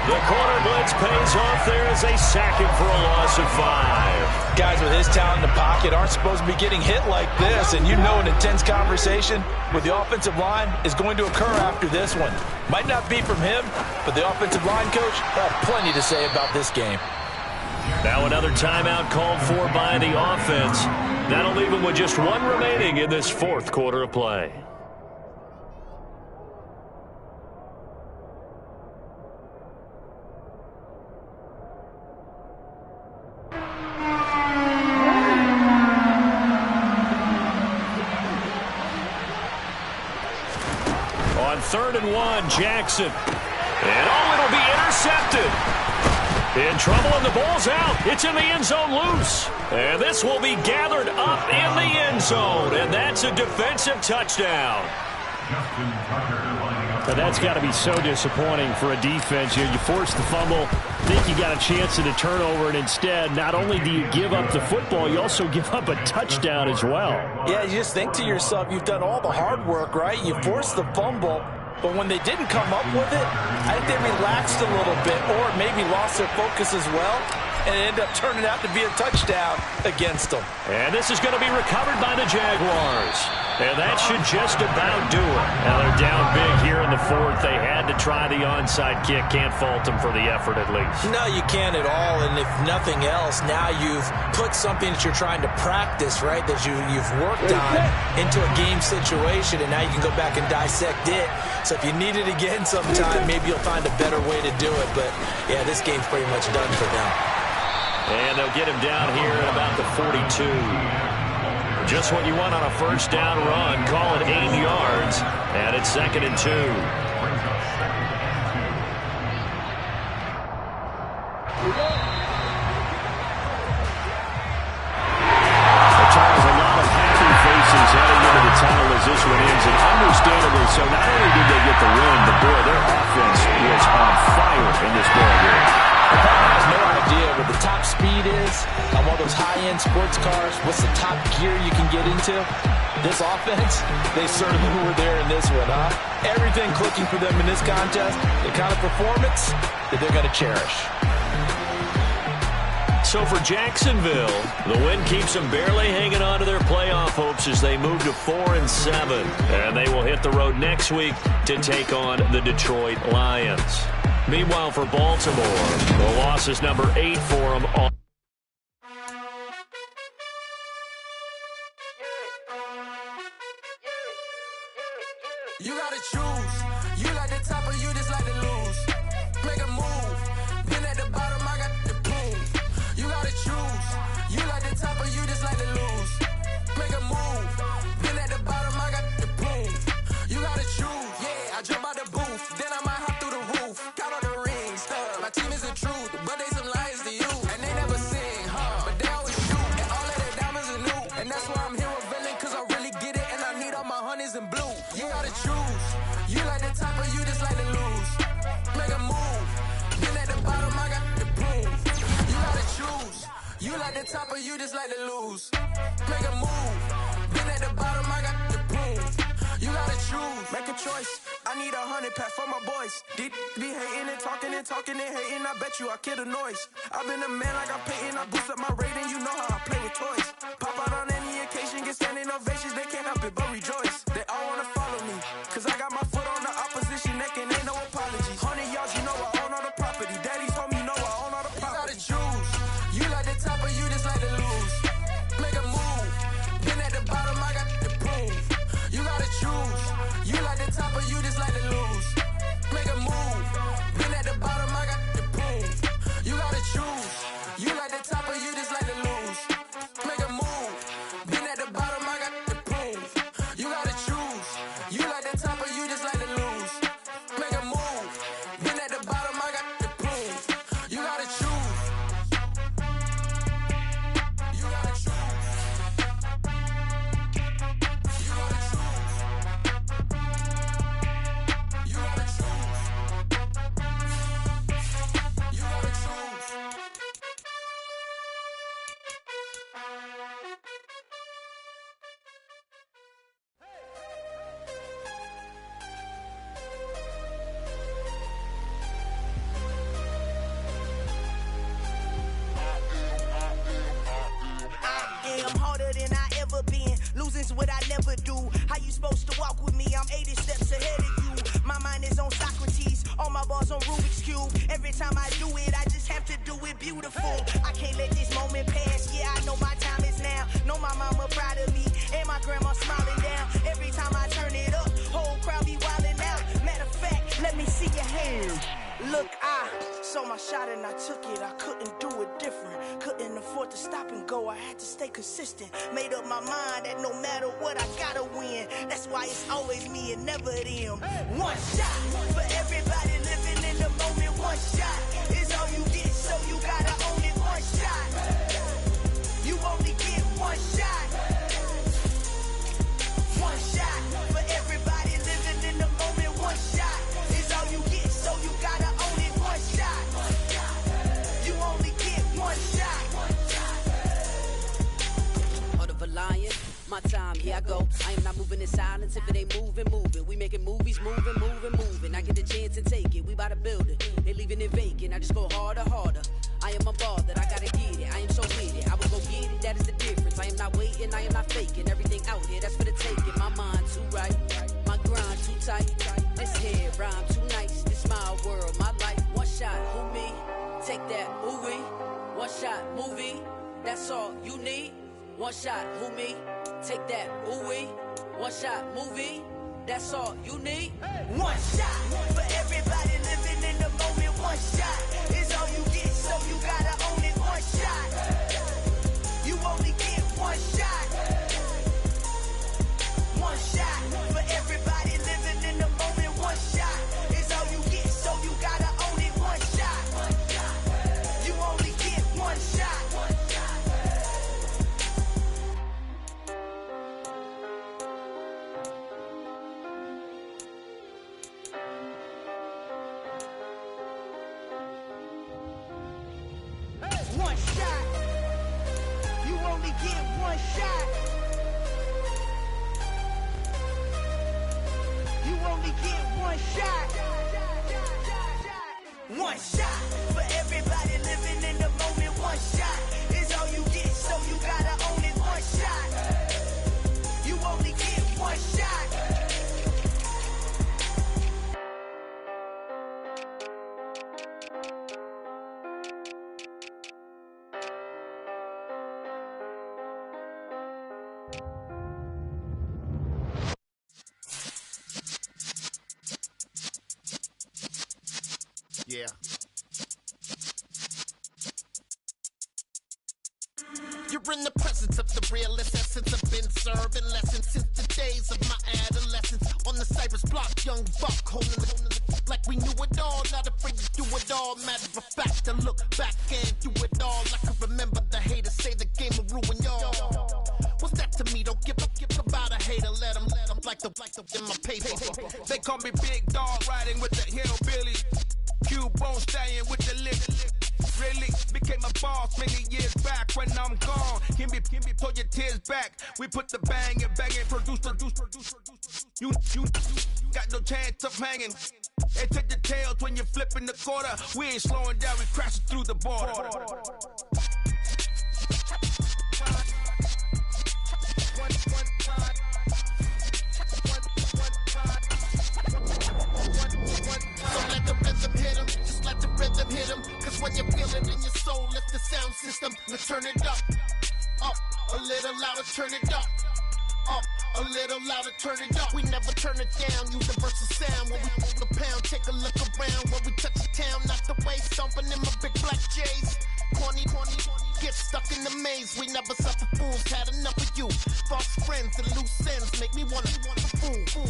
The corner blitz pays off there as they sack him for a loss of 5. Guys with his talent in the pocket aren't supposed to be getting hit like this, and you know an intense conversation with the offensive line is going to occur after this one. Might not be from him, but the offensive line coach will have plenty to say about this game. Now another timeout called for by the offense. That'll leave them with just one remaining in this fourth quarter of play. On 3rd and 1, Jackson. And it'll be intercepted. In trouble, and the ball's out. It's in the end zone loose. And this will be gathered up in the end zone. And that's a defensive touchdown. But that's got to be so disappointing for a defense. You force the fumble, think you got a chance at a turnover, and instead, not only do you give up the football, you also give up a touchdown as well. Yeah, you just think to yourself, you've done all the hard work, right? You forced the fumble. But when they didn't come up with it, I think they relaxed a little bit or maybe lost their focus as well, and it ended up turning out to be a touchdown against them. And this is going to be recovered by the Jaguars. And that should just about do it. Now they're down big here in the fourth. They had to try the onside kick. Can't fault them for the effort at least. No, you can't at all. And if nothing else, now you've put something that you're trying to practice, right, that you've worked on into a game situation, and now you can go back and dissect it. So if you need it again sometime, maybe you'll find a better way to do it. But, yeah, this game's pretty much done for them. And they'll get him down here at about the 42. Just what you want on a first down run. Call it 8 yards. And it's 2nd and 2. Charles, a lot of happy faces heading into the tunnel as this one ends, and understandably so. Not only did they get the win, but boy, their offense was on fire in this ball game. The partner has no idea what the top speed is on one of those high-end sports cars. What's the top gear you can get into? This offense, they certainly were there in this one, huh? Everything clicking for them in this contest, the kind of performance that they're going to cherish. So for Jacksonville, the win keeps them barely hanging on to their playoff hopes as they move to 4-7. And they will hit the road next week to take on the Detroit Lions. Meanwhile, for Baltimore, the loss is number 8 for them. You gotta choose. You like the top or you just like to lose. Make a move. Been at the bottom, I got the proof. You gotta choose. You like the top or you just like to lose. Make a move. Been at the bottom, I got the boom. You gotta choose, yeah, I jump out the booth. Then I might hop through the roof. Count all the rings, stuff. My team is the truth, but they some liars to you. And they never sing, but they always shoot. And all of their diamonds are new. And that's why I'm here with villain, cause I really get it. And I need all my honeys in blue. You gotta choose. You like the top or you just like to lose. Make a move. Been at the bottom, I got the boom. You gotta choose. You like the top or you just like to lose. Make a move. Been at the bottom, I got the boom. You gotta choose. Make a choice. I need 100 pack for my boys. Be hating and talking and hating. I bet you I kill the noise. I've been a man like I'm Peyton. I boost up my rating. You know how I play with toys. Pop out on any occasion, get standing ovations. They can't help it but rejoice. They all wanna follow me, cause I got my foot on the opposition neck and ain't no apologies. 100 yards, you know I own all the property. Daddy's home, you know I own all the property. You gotta choose. You like the top or you just like to lose. Make a move. Been at the bottom, I got the boom. You gotta choose. You like the top or you just like to lose. Make a move. Been at the bottom, I got the boom. You gotta choose. You like the top or you just like to lose. Make a move. Been at the bottom, I got the boom. You gotta choose. You like the top or you just like to lose. Make a move. Been at the bottom, I got the boom. You gotta choose. You gotta choose. You gotta choose. You gotta choose. You gotta choose. I'm harder than I ever been. Losing's what I never do. How you supposed to walk with me? I'm 80 steps ahead of you. My mind is on Socrates. All my bars on Rubik's Cube. Every time I do it, I just have to do it beautiful. I can't let this moment pass. Yeah, I know my time is now. Know my mama proud of me. And my grandma smiling down. Every time I turn it up, whole crowd be wildin' out. Matter of fact, let me see your hands. Look, I saw my shot and I took it. I couldn't do it different. Couldn't afford to stop and go. I had to stay consistent. Made up my mind that no matter what, I gotta win. That's why it's always me and never them. One shot for everybody living in the moment. One shot is all you get, so you gotta own it. One shot. You only get one shot. One shot for everybody living in the moment. One shot is all you get, so you gotta own it. One shot. You only get one shot. Heart of a lion, my time, here I go. I am not moving in silence. If it ain't moving, moving. We making movies, moving, moving, moving. I get the chance and take it. We bout to build it. They leaving it vacant. I just go harder, harder. I am a ball that I gotta get it. I am so with it. I will go get it. That is the difference. I am not waiting. I am not faking. Everything out here, that's for the taking. My mind too right. My grind too tight. This here rhyme too nice. This my world, my life. One shot, who me? Take that, who we? One shot, movie. That's all you need. One shot, who me? Take that, ooh wee. One shot, movie. That's all you need. One shot for everybody living in the moment. One shot is all you get, so you gotta own it. One shot. You only get one shot. One shot for everybody living in the moment. One shot is all you get, so you gotta own it. One shot. You only get one shot. One shot. You only get one shot. You only get one shot. One shot for everybody living in the moment. One shot is all you get, so you gotta own it. One shot. You only get one shot. Yeah. You're in the presence of the realest essence of serving lessons since the days of my adolescence. On the Cypress block, young buck holding the like we knew it all, not afraid to do it all. Matter of fact, to look back and do it all. I can remember the haters say the game will ruin y'all. What's that to me? Don't give about a hater. Let them like the in my paper. They call me Big Dog, riding with the hillbilly. Q-Bone staying with the lip. Really became a boss many years back. When I'm gone, can me pull your tears back. We put the bang and produce. You got no chance of hanging. They take the tails when you're flipping the quarter. We ain't slowing down, we crashing through the border. So let the rhythm hit him, just let the rhythm hit him. Cause when you feel it in your soul, lift the sound system. Now turn it up, a little louder, turn it up. A little louder, turn it up. We never turn it down, universal sound. When we move the pound, take a look around. When we touch the town, not the way, stomping in my big black J's. Corny, get stuck in the maze. We never suffer fools, had enough of you. False friends and loose ends make me wanna fool.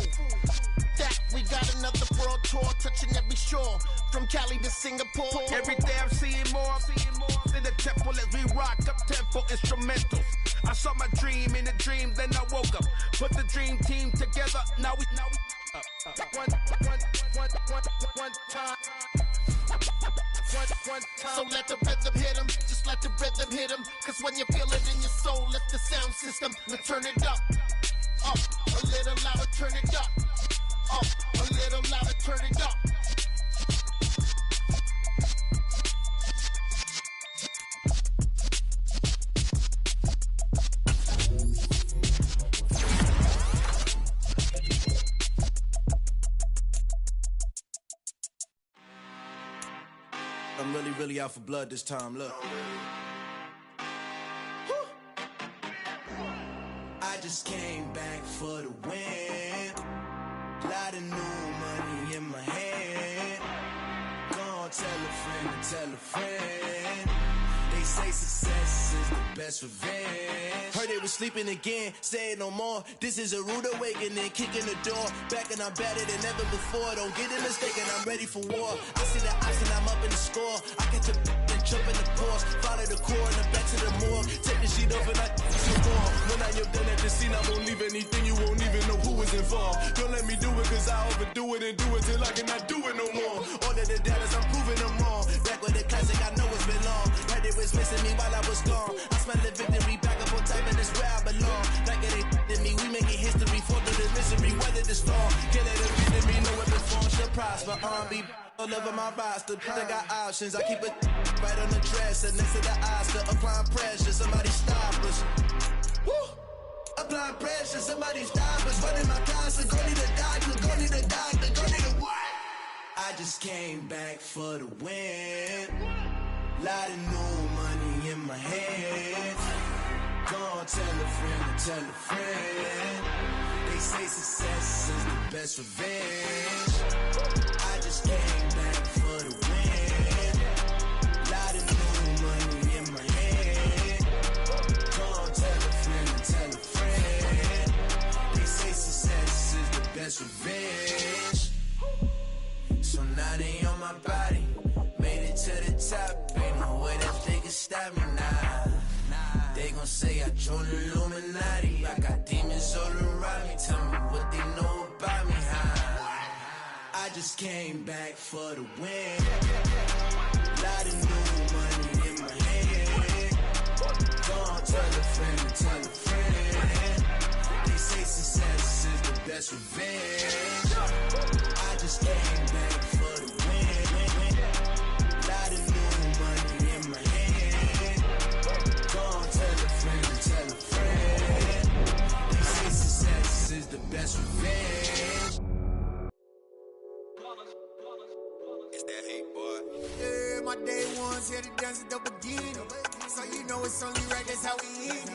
That we got another world tour, touching every shore, from Cali to Singapore. Every day I'm seeing more in the temple as we rock up tempo instrumentals. I saw my dream in a dream, then I woke up. Put the dream team together, now we one time. So let the rhythm hit him, just let the rhythm hit him. Cause when you feel it in your soul, lift the sound system. Now turn it up, a little louder, turn it up. A little louder, turn it up. I'm really out for blood this time, look. I just came back for the win. Lot of new money in my hand. Gonna tell a friend. They say success is the best revenge. Heard they was sleeping again, say it no more. This is a rude awakening, kicking the door. Back and I'm better than ever before. Don't get it mistaken, I'm ready for war. I see the option, I'm up in the score. I catch a and jump in the course. Follow the core and the back to the morgue. Take the sheet off and I some more. When I am done at the scene, I won't leave anything. You won't even know who is involved. Don't let me do it cause I overdo it and do it till I cannot do it no more. All of the doubters, I'm proving them wrong. Back with the classic, I know it's been long. Heard it was missing me while I was gone. I smell the victory, back up on top and it's where I belong. Like it ain't in me, we making history. Fall through the misery, weather the storm. Can't let it be to me, no weapon form should prosper. R&B all over my roster, I got options. I keep it right on the dresser, next to the Oscar. Applying pressure, somebody stop us. Woo! Applying pressure, somebody stop us. Running my closet, go need a doctor, go need a doctor, go need a what? I just came back for the win. Lot of new money in my hand. Gonna tell a friend. They say success is the best revenge. I just came back for the win. Lot of new money in my hand. Gonna tell a friend. They say success is the best revenge. So now they on my body. Made it to the top. Ain't no way that they can stop me now. They gon' say I joined the Illuminati. I got demons all around me. Tell me what they know about me, huh? I just came back for the win. Lot of new money in my hand. Gonna tell a friend. They say success is the best revenge. I just came back for the win. Lot of new money in my hand. Gonna tell a friend. They say success is the best revenge. It's that hate, boy. Yeah, my day ones here to dance at the beginning. So you know it's only right, that's how we end it.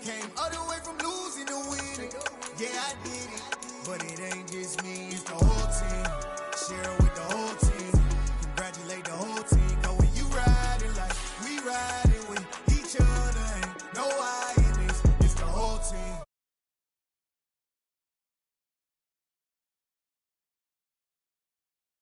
Came all the way from losing to winning. Yeah, I did it. But it ain't just me, it's the whole team. Share